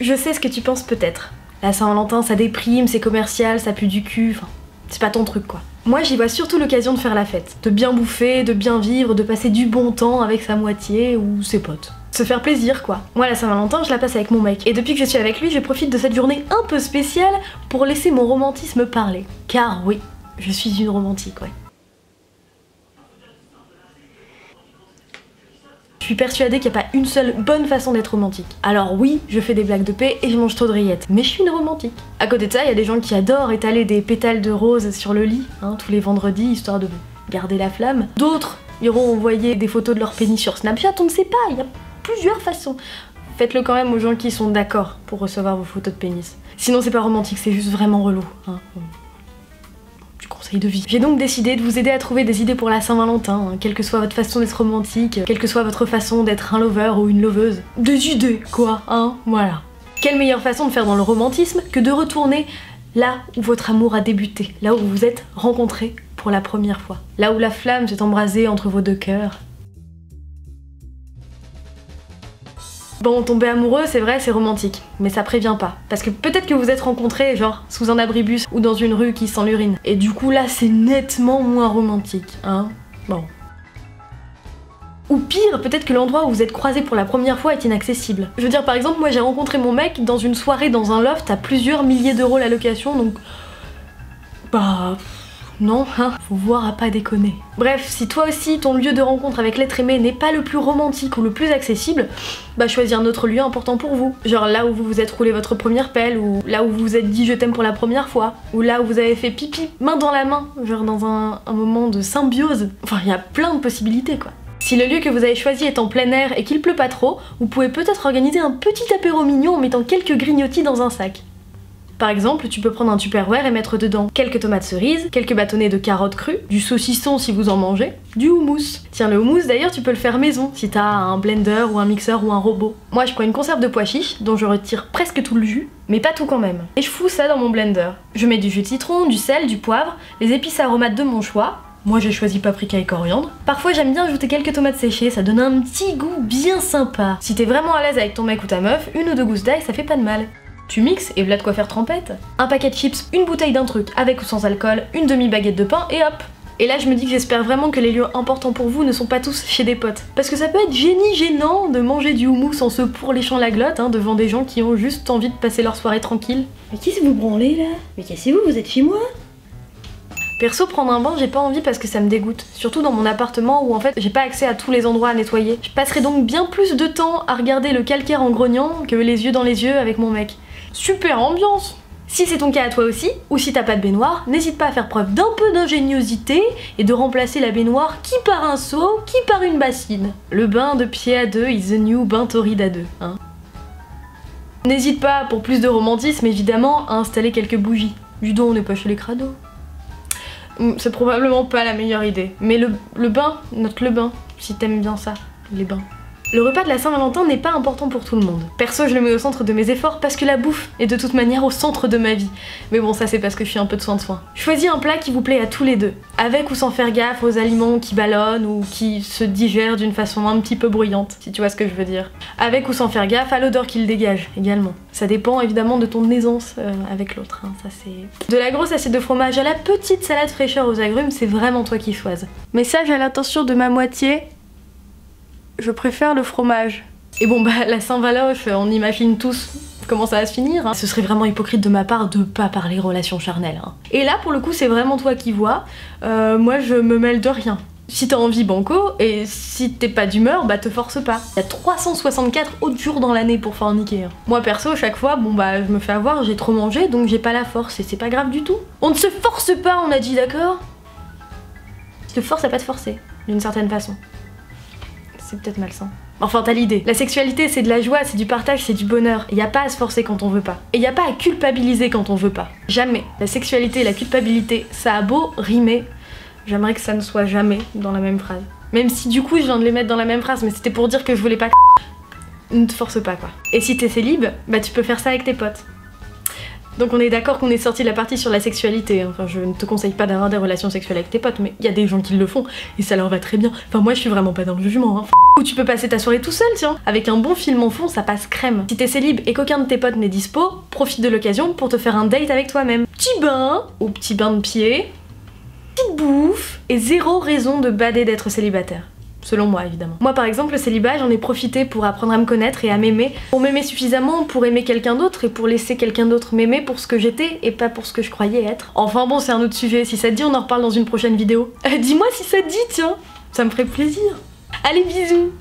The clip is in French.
Je sais ce que tu penses peut-être. La Saint-Valentin, ça déprime, c'est commercial, ça pue du cul, enfin, c'est pas ton truc quoi. Moi j'y vois surtout l'occasion de faire la fête, de bien bouffer, de bien vivre, de passer du bon temps avec sa moitié ou ses potes. Se faire plaisir quoi. Moi la Saint-Valentin je la passe avec mon mec et depuis que je suis avec lui je profite de cette journée un peu spéciale pour laisser mon romantisme parler. Car oui, je suis une romantique ouais. Je suis persuadée qu'il n'y a pas une seule bonne façon d'être romantique. Alors oui, je fais des blagues de paix et je mange trop de rillettes, mais je suis une romantique. À côté de ça, il y a des gens qui adorent étaler des pétales de rose sur le lit, hein, tous les vendredis, histoire de garder la flamme. D'autres iront envoyer des photos de leur pénis sur Snapchat, on ne sait pas, il y a plusieurs façons. Faites-le quand même aux gens qui sont d'accord pour recevoir vos photos de pénis. Sinon c'est pas romantique, c'est juste vraiment relou. Hein. Du conseil de vie. J'ai donc décidé de vous aider à trouver des idées pour la Saint-Valentin, hein, quelle que soit votre façon d'être romantique, quelle que soit votre façon d'être un lover ou une loveuse. Des idées quoi, hein, voilà. Quelle meilleure façon de faire dans le romantisme que de retourner là où votre amour a débuté, là où vous vous êtes rencontrés pour la première fois, là où la flamme s'est embrasée entre vos deux cœurs. Bon, tomber amoureux, c'est vrai, c'est romantique, mais ça prévient pas. Parce que peut-être que vous êtes rencontrés, genre, sous un abribus ou dans une rue qui sent l'urine. Et du coup, là, c'est nettement moins romantique, hein. Bon. Ou pire, peut-être que l'endroit où vous êtes croisés pour la première fois est inaccessible. Je veux dire, par exemple, moi j'ai rencontré mon mec dans une soirée dans un loft à plusieurs milliers d'euros la location, donc... Bah... Non, hein, faut voir à pas déconner. Bref, si toi aussi ton lieu de rencontre avec l'être aimé n'est pas le plus romantique ou le plus accessible, bah choisis un autre lieu important pour vous. Genre là où vous vous êtes roulé votre première pelle, ou là où vous vous êtes dit je t'aime pour la première fois, ou là où vous avez fait pipi main dans la main, genre dans un moment de symbiose. Enfin, il y a plein de possibilités quoi. Si le lieu que vous avez choisi est en plein air et qu'il pleut pas trop, vous pouvez peut-être organiser un petit apéro mignon en mettant quelques grignotis dans un sac. Par exemple, tu peux prendre un Tupperware et mettre dedans quelques tomates cerises, quelques bâtonnets de carottes crues, du saucisson si vous en mangez, du houmous. Tiens, le houmous d'ailleurs tu peux le faire maison si t'as un blender ou un mixeur ou un robot. Moi je prends une conserve de pois chiches dont je retire presque tout le jus, mais pas tout quand même. Et je fous ça dans mon blender. Je mets du jus de citron, du sel, du poivre, les épices aromates de mon choix. Moi j'ai choisi paprika et coriandre. Parfois j'aime bien ajouter quelques tomates séchées, ça donne un petit goût bien sympa. Si t'es vraiment à l'aise avec ton mec ou ta meuf, une ou deux gousses d'ail ça fait pas de mal. Tu mixes et v'là de quoi faire trempette. Un paquet de chips, une bouteille d'un truc avec ou sans alcool, une demi-baguette de pain et hop. Et là je me dis que j'espère vraiment que les lieux importants pour vous ne sont pas tous chez des potes. Parce que ça peut être gênant de manger du houmous en se pourléchant la glotte, hein, devant des gens qui ont juste envie de passer leur soirée tranquille. Mais qu'est-ce que vous branlez là? Mais cassez-vous, vous êtes chez moi? Perso, prendre un bain, j'ai pas envie parce que ça me dégoûte. Surtout dans mon appartement où en fait j'ai pas accès à tous les endroits à nettoyer. Je passerai donc bien plus de temps à regarder le calcaire en grognant que les yeux dans les yeux avec mon mec. Super ambiance! Si c'est ton cas à toi aussi, ou si t'as pas de baignoire, n'hésite pas à faire preuve d'un peu d'ingéniosité et de remplacer la baignoire qui par un seau, qui par une bassine. Le bain de pied à deux is the new bain torride à deux, hein. N'hésite pas, pour plus de romantisme évidemment, à installer quelques bougies. Du don, on n'est pas chez les crados. C'est probablement pas la meilleure idée. Mais le bain, note le bain, si t'aimes bien ça, les bains. Le repas de la Saint-Valentin n'est pas important pour tout le monde. Perso, je le mets au centre de mes efforts parce que la bouffe est de toute manière au centre de ma vie. Mais bon, ça c'est parce que je suis un peu de soin de soin. Choisis un plat qui vous plaît à tous les deux, avec ou sans faire gaffe aux aliments qui ballonnent ou qui se digèrent d'une façon un petit peu bruyante, si tu vois ce que je veux dire. Avec ou sans faire gaffe à l'odeur qu'il dégage, également. Ça dépend évidemment de ton aisance avec l'autre, hein. Ça c'est... De la grosse assiette de fromage à la petite salade fraîcheur aux agrumes, c'est vraiment toi qui choisis. Message à l'intention de ma moitié... Je préfère le fromage. Et bon bah la Saint-Valoche, on imagine tous comment ça va se finir, hein. Ce serait vraiment hypocrite de ma part de pas parler relations charnelles, hein. Et là pour le coup c'est vraiment toi qui vois, moi je me mêle de rien. Si t'as envie banco, et si t'es pas d'humeur, bah te force pas. Il y a 364 autres jours dans l'année pour forniquer, hein. Moi perso chaque fois, bon bah je me fais avoir, j'ai trop mangé donc j'ai pas la force et c'est pas grave du tout. On ne se force pas, on a dit, d'accord? Je te force à pas te forcer, d'une certaine façon. C'est peut-être malsain. Enfin, t'as l'idée. La sexualité, c'est de la joie, c'est du partage, c'est du bonheur. Et y a pas à se forcer quand on veut pas. Et y a pas à culpabiliser quand on veut pas. Jamais. La sexualité et la culpabilité, ça a beau rimer, j'aimerais que ça ne soit jamais dans la même phrase. Même si du coup, je viens de les mettre dans la même phrase, mais c'était pour dire que je voulais pas... Ne te force pas, quoi. Et si t'es célib, bah tu peux faire ça avec tes potes. Donc on est d'accord qu'on est sorti de la partie sur la sexualité. Enfin, je ne te conseille pas d'avoir des relations sexuelles avec tes potes, mais il y a des gens qui le font et ça leur va très bien. Enfin, moi je suis vraiment pas dans le jugement. Hein. Ou tu peux passer ta soirée tout seul, tiens. Avec un bon film en fond, ça passe crème. Si t'es célib et qu'aucun de tes potes n'est dispo, profite de l'occasion pour te faire un date avec toi-même. Petit bain, ou petit bain de pied, petite bouffe, et zéro raison de bader d'être célibataire. Selon moi, évidemment. Moi, par exemple, le célibat, j'en ai profité pour apprendre à me connaître et à m'aimer. Pour m'aimer suffisamment pour aimer quelqu'un d'autre et pour laisser quelqu'un d'autre m'aimer pour ce que j'étais et pas pour ce que je croyais être. Enfin bon, c'est un autre sujet. Si ça te dit, on en reparle dans une prochaine vidéo. Dis-moi si ça te dit, tiens. Ça me ferait plaisir. Allez, bisous!